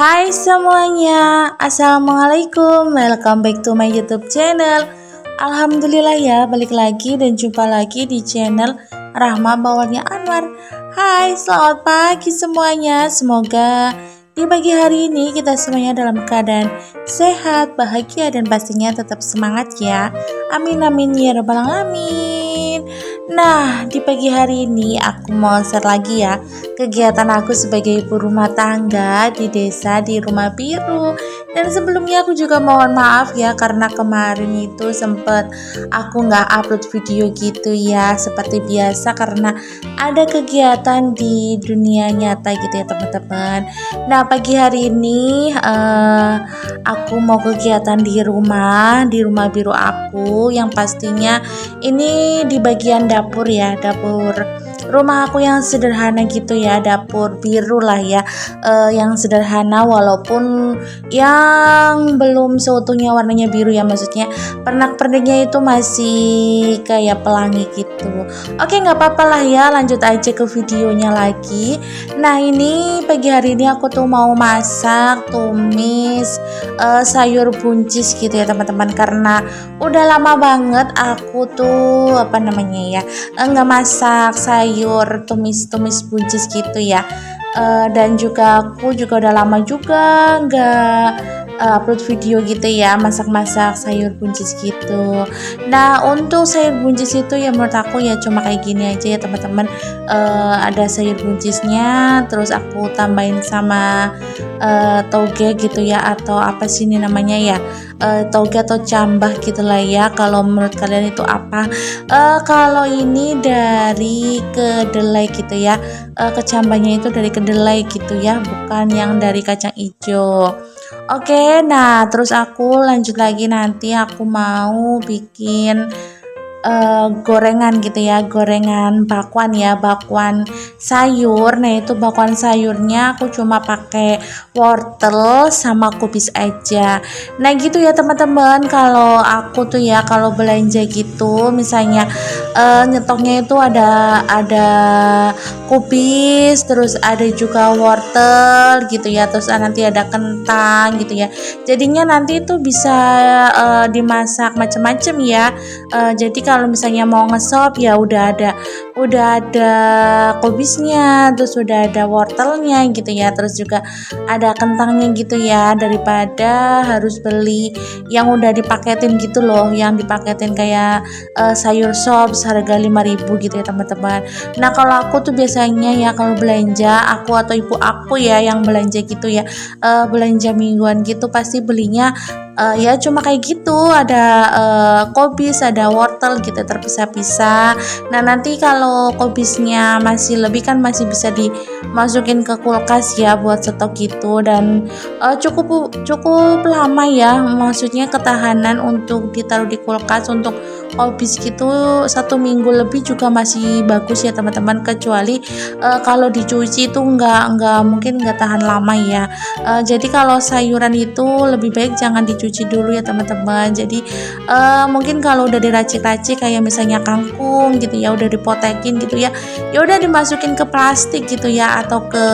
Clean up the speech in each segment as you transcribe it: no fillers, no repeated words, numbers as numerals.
Hai semuanya, Assalamualaikum. Welcome back to my YouTube channel. Alhamdulillah ya, balik lagi dan jumpa lagi di channel Rahma Bawalnya Anwar. Hai, selamat pagi semuanya. Semoga di pagi hari ini kita semuanya dalam keadaan sehat, bahagia, dan pastinya tetap semangat ya. Amin amin ya rabbal alamin. Nah, di pagi hari ini aku mau share lagi ya kegiatan aku sebagai ibu rumah tangga di desa di Rumah Biru. Dan sebelumnya aku juga mohon maaf ya karena kemarin itu sempet aku nggak upload video gitu ya seperti biasa karena ada kegiatan di dunia nyata gitu ya teman-teman. Nah, pagi hari ini aku mau kegiatan di rumah biru aku yang pastinya ini di bagian dapur ya, dapur rumah aku yang sederhana gitu ya, dapur biru lah ya, yang sederhana walaupun yang belum seutuhnya warnanya biru ya, maksudnya pernak-perniknya itu masih kayak pelangi gitu. Oke, nggak apa-apa lah ya, lanjut aja ke videonya lagi. Nah, ini pagi hari ini aku tuh mau masak tumis sayur buncis gitu ya teman-teman, karena udah lama banget aku tuh apa namanya ya nggak masak sayur tumis buncis gitu ya. Dan juga aku juga udah lama juga nggak upload video gitu ya masak-masak sayur buncis gitu. Nah, untuk sayur buncis itu ya menurut aku ya cuma kayak gini aja ya teman-teman. Ada sayur buncisnya, terus aku tambahin sama toge gitu ya, atau apa sih ini namanya ya, toge atau cambah gitulah ya, kalau menurut kalian itu apa. Kalau ini dari kedelai gitu ya, kecambahnya itu dari kedelai gitu ya, bukan yang dari kacang hijau. Oke, nah terus aku lanjut lagi, nanti aku mau bikin gorengan gitu ya, gorengan bakwan ya, bakwan sayur. Nah, itu bakwan sayurnya aku cuma pakai wortel sama kubis aja. Nah, gitu ya teman-teman, kalau aku tuh ya kalau belanja gitu misalnya nyetoknya itu ada kubis, terus ada juga wortel gitu ya, terus nanti ada kentang gitu ya, jadinya nanti itu bisa dimasak macam-macam ya. Jadi kalau misalnya mau ngesop ya udah ada kubisnya, terus udah ada wortelnya gitu ya, terus juga ada kentangnya gitu ya, daripada harus beli yang udah dipaketin gitu loh, yang dipaketin kayak sayur sop seharga 5.000 gitu ya teman-teman. Nah, kalau aku tuh biasanya ya kalau belanja, aku atau ibu aku ya yang belanja gitu ya, belanja mingguan gitu pasti belinya ya cuma kayak gitu, ada kubis, ada wortel gitu terpisah-pisah. Nah, nanti kalau kubisnya masih lebih kan masih bisa dimasukin ke kulkas ya buat stok gitu, dan cukup lama ya, maksudnya ketahanan untuk ditaruh di kulkas untuk kubis gitu 1 minggu lebih juga masih bagus ya teman-teman, kecuali kalau dicuci itu nggak mungkin nggak tahan lama ya. Jadi kalau sayuran itu lebih baik jangan dicuci dulu ya teman-teman. Jadi mungkin kalau udah diracik-racik kayak misalnya kangkung gitu ya, udah dipotekin gitu ya, ya udah dimasukin ke plastik gitu ya, atau ke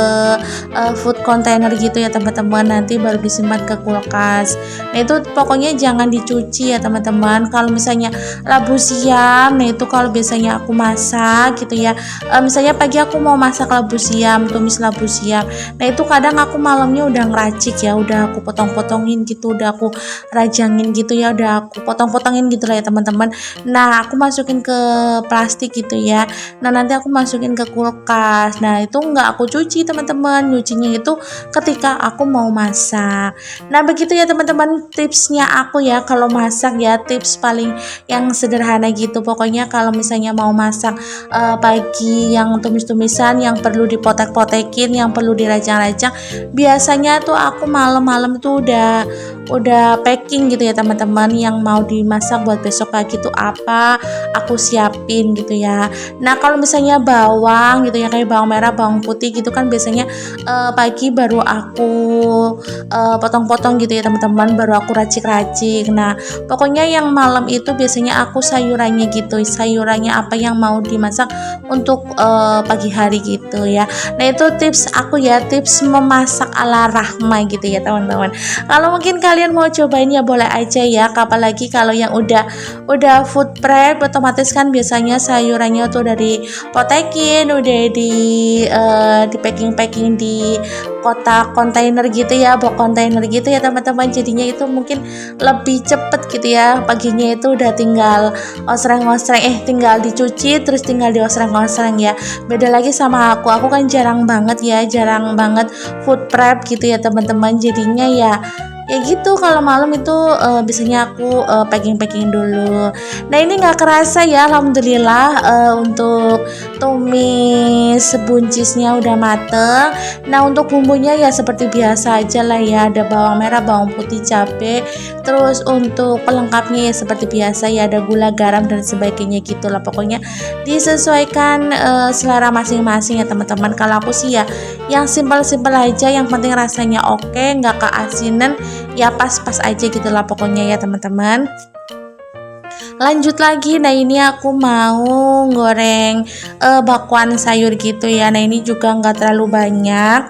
food container gitu ya teman-teman, nanti baru disimpan ke kulkas. Nah, itu pokoknya jangan dicuci ya teman-teman. Kalau misalnya labu siam, nah itu kalau biasanya aku masak gitu ya, misalnya pagi aku mau masak labu siam, tumis labu siam, nah itu kadang aku malamnya udah ngeracik ya, udah aku potong-potongin gitu, udah aku rajangin gitu ya, udah aku potong-potongin gitu lah ya teman-teman. Nah, aku masukin ke plastik gitu ya, nah nanti aku masukin ke kulkas. Nah, itu nggak aku cuci teman-teman, nyucinya itu ketika aku mau masak. Nah, begitu ya teman-teman tipsnya aku ya kalau masak ya, tips paling yang sederhana gitu. Pokoknya kalau misalnya mau masak pagi yang tumis-tumisan, yang perlu dipotek-potekin, yang perlu dirajang-rajang, biasanya tuh aku malam-malam tuh udah packing gitu ya teman-teman, yang mau dimasak buat besok pagi tuh apa aku siapin gitu ya. Nah, kalau misalnya bawang gitu ya, kayak bawang merah, bawang putih gitu kan biasanya pagi baru aku potong-potong gitu ya teman-teman, baru aku racik-racik. Nah, pokoknya yang malam itu biasanya aku sayurannya gitu, sayurannya apa yang mau dimasak untuk pagi hari gitu ya. Nah itu tips aku ya, tips memasak ala Rahma gitu ya teman-teman. Kalau mungkin kalian mau cobain ya boleh aja ya, apalagi kalau yang udah food prep otomatis kan biasanya sayurannya tuh dari potekin, udah di packing di kotak kontainer gitu ya, box kontainer gitu ya teman-teman. Jadinya itu mungkin lebih cepet gitu ya, paginya itu udah tinggal osreng-osreng, tinggal dicuci terus tinggal diosreng-osreng ya. Beda lagi sama aku kan jarang banget food prep gitu ya teman-teman. Jadinya ya gitu, kalau malam itu biasanya aku packing dulu. Nah ini nggak kerasa ya, alhamdulillah untuk tumis buncisnya udah mateng. Nah untuk bumbunya ya seperti biasa aja lah ya, ada bawang merah, bawang putih, cabai. Terus untuk pelengkapnya ya seperti biasa ya, ada gula, garam dan sebagainya gitulah. Pokoknya disesuaikan selera masing-masing ya teman-teman. Kalau aku sih ya yang simpel-simpel aja, yang penting rasanya oke, nggak keasinan, ya pas-pas aja gitulah pokoknya ya teman-teman. Lanjut lagi, nah ini aku mau goreng bakwan sayur gitu ya. Nah ini juga nggak terlalu banyak,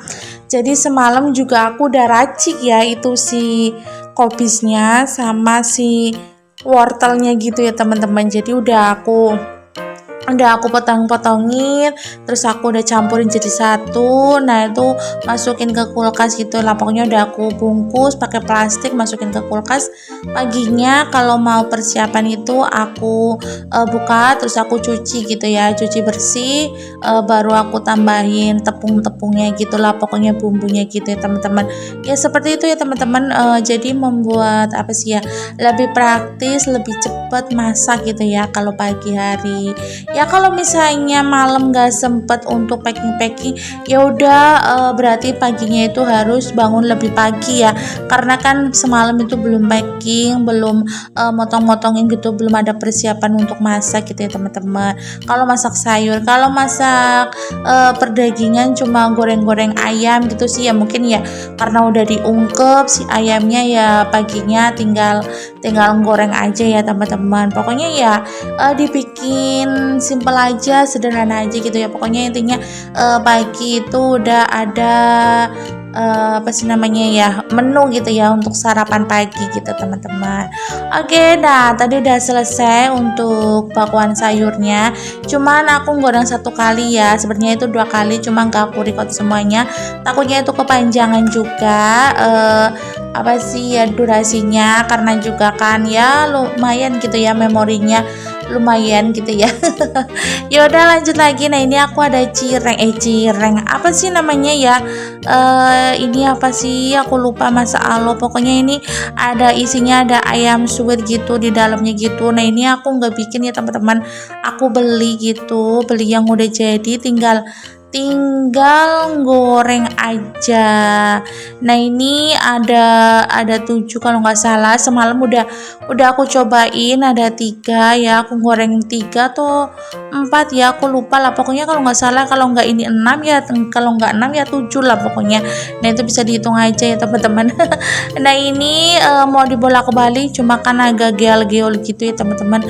jadi semalam juga aku udah racik ya itu si kobisnya sama si wortelnya gitu ya teman-teman. Jadi udah aku potong-potongin, terus aku udah campurin jadi satu. Nah itu masukin ke kulkas gitu lah, pokoknya udah aku bungkus pakai plastik, masukin ke kulkas. Paginya kalau mau persiapan itu aku buka, terus aku cuci gitu ya, cuci bersih, baru aku tambahin tepung-tepungnya gitulah, pokoknya bumbunya gitu ya teman-teman. Ya seperti itu ya teman-teman. Jadi membuat apa sih ya, lebih praktis, lebih cepat masak gitu ya kalau pagi hari. Ya kalau misalnya malam gak sempet untuk packing ya udah, berarti paginya itu harus bangun lebih pagi ya, karena kan semalam itu belum packing, belum motong-motongin gitu, belum ada persiapan untuk masak gitu ya teman-teman. Kalau masak sayur, kalau masak perdagingan cuma goreng-goreng ayam gitu sih ya, mungkin ya karena udah diungkep si ayamnya ya, paginya tinggal goreng aja ya teman-teman. Pokoknya ya dibikin simple aja, sederhana aja gitu ya. Pokoknya intinya pagi itu udah ada apa sih namanya ya, menu gitu ya untuk sarapan pagi gitu teman-teman. Oke, nah tadi udah selesai untuk bakwan sayurnya. Cuman aku goreng satu kali ya, sebenarnya itu 2 kali, cuma nggak aku record semuanya, takutnya itu kepanjangan juga apa sih ya durasinya, karena juga kan ya lumayan gitu ya, memorinya lumayan gitu ya. Ya udah lanjut lagi. Nah ini aku ada cireng apa sih namanya ya, ini apa sih aku lupa, masa Allah. Pokoknya ini ada isinya, ada ayam suwir gitu di dalamnya gitu. Nah ini aku nggak bikin ya teman-teman, aku beli gitu, beli yang udah jadi, tinggal goreng aja. Nah ini ada 7 kalau nggak salah, semalam udah aku cobain, ada 3 ya, aku goreng 3 atau 4 ya, aku lupa lah pokoknya. Kalau nggak salah, kalau nggak ini 6 ya, kalau nggak 6 ya 7 lah pokoknya. Nah itu bisa dihitung aja ya teman-teman. Nah ini mau dibolak-balik, cuma kan agak geol-geol gitu ya teman-teman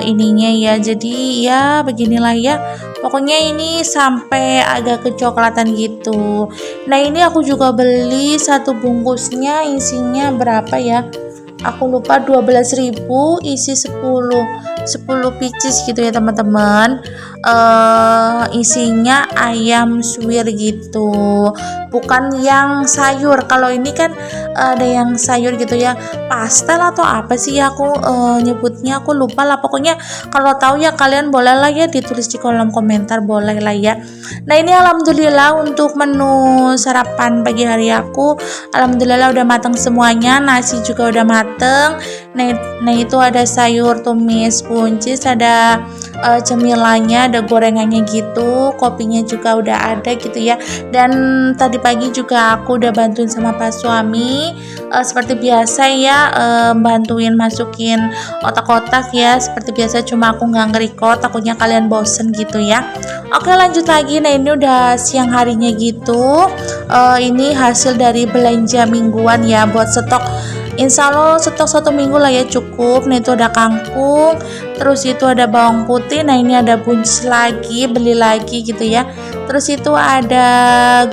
ininya ya, jadi ya beginilah ya. Pokoknya ini sampai agak kecoklatan gitu. Nah ini aku juga beli satu bungkusnya, isinya berapa ya, aku lupa, 12.000, isi 10 pieces gitu ya teman-teman. Isinya ayam suwir gitu, bukan yang sayur. Kalau ini kan ada yang sayur gitu ya, pastel atau apa sih ya, aku nyebutnya aku lupa lah. Pokoknya kalau tahu ya kalian boleh lah ya ditulis di kolom komentar, boleh lah ya. Nah ini alhamdulillah untuk menu sarapan pagi hari aku, alhamdulillah udah matang semuanya, nasi juga udah mateng. Nah itu ada sayur tumis buncis, ada cemilannya, ada gorengannya gitu, kopinya juga udah ada gitu ya. Dan tadi pagi juga aku udah bantuin sama Pak suami seperti biasa ya, bantuin masukin otak-otak ya seperti biasa, cuma aku nggak nge-record, takutnya kalian bosen gitu ya. Oke lanjut lagi. Nah ini udah siang harinya gitu, ini hasil dari belanja mingguan ya, buat stok Insya Allah stok 1 minggu lah ya cukup. Nah itu ada kangkung, terus itu ada bawang putih. Nah ini ada buncis lagi, beli lagi gitu ya. Terus itu ada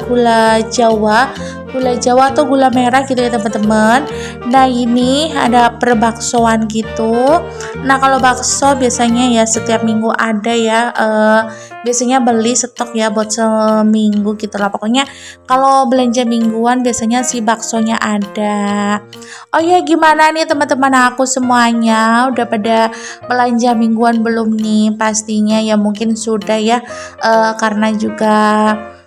gula Jawa atau gula merah gitu ya teman-teman. Nah ini ada perbaksoan gitu. Nah kalau bakso biasanya ya setiap minggu ada ya, biasanya beli stok ya buat seminggu gitu lah. Pokoknya kalau belanja mingguan biasanya si baksonya ada. Oh ya gimana nih teman-teman aku semuanya, udah pada belanja mingguan belum nih? Pastinya ya mungkin sudah ya, karena juga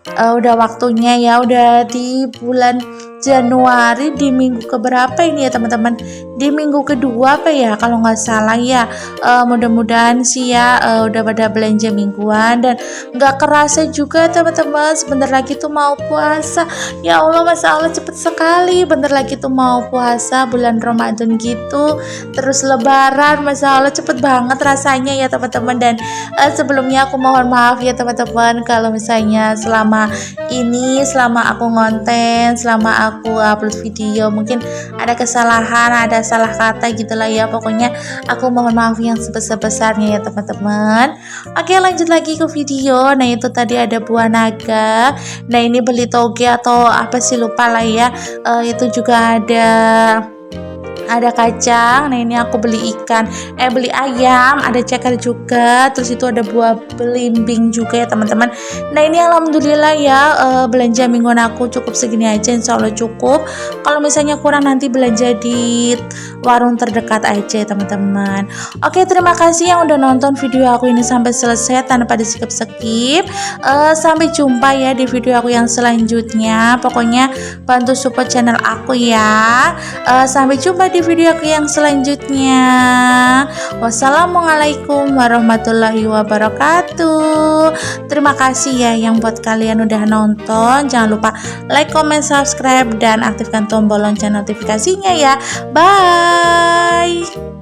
udah waktunya ya, udah di bulan Januari, di minggu keberapa ini ya teman-teman, di minggu kedua apa ya kalau nggak salah ya. Mudah-mudahan sih ya udah pada belanja mingguan, dan nggak kerasa juga teman-teman sebentar lagi tuh mau puasa. Ya Allah, Masya Allah cepet sekali, bentar lagi tuh mau puasa bulan Ramadan gitu, terus lebaran. Masya Allah cepet banget rasanya ya teman-teman. Dan sebelumnya aku mohon maaf ya teman-teman kalau misalnya selama aku ngonten, selama aku upload video mungkin ada kesalahan, ada salah kata gitulah ya. Pokoknya aku mohon maaf yang sebesar-besarnya ya teman-teman. Oke lanjut lagi ke video. Nah itu tadi ada buah naga. Nah ini beli toge atau apa sih lupa lah ya. Itu juga ada kacang. Nah ini aku beli beli ayam, ada ceker juga, terus itu ada buah belimbing juga ya teman-teman. Nah ini alhamdulillah ya, belanja mingguan aku cukup segini aja, insya Allah cukup. Kalau misalnya kurang nanti belanja di warung terdekat aja ya teman-teman. Oke terima kasih yang udah nonton video aku ini sampai selesai tanpa di skip. Sampai jumpa ya di video aku yang selanjutnya. Pokoknya bantu support channel aku ya. Sampai jumpa di video aku yang selanjutnya. Wassalamualaikum warahmatullahi wabarakatuh. Terima kasih ya yang buat kalian udah nonton. Jangan lupa like, comment, subscribe, dan aktifkan tombol lonceng notifikasinya ya. Bye.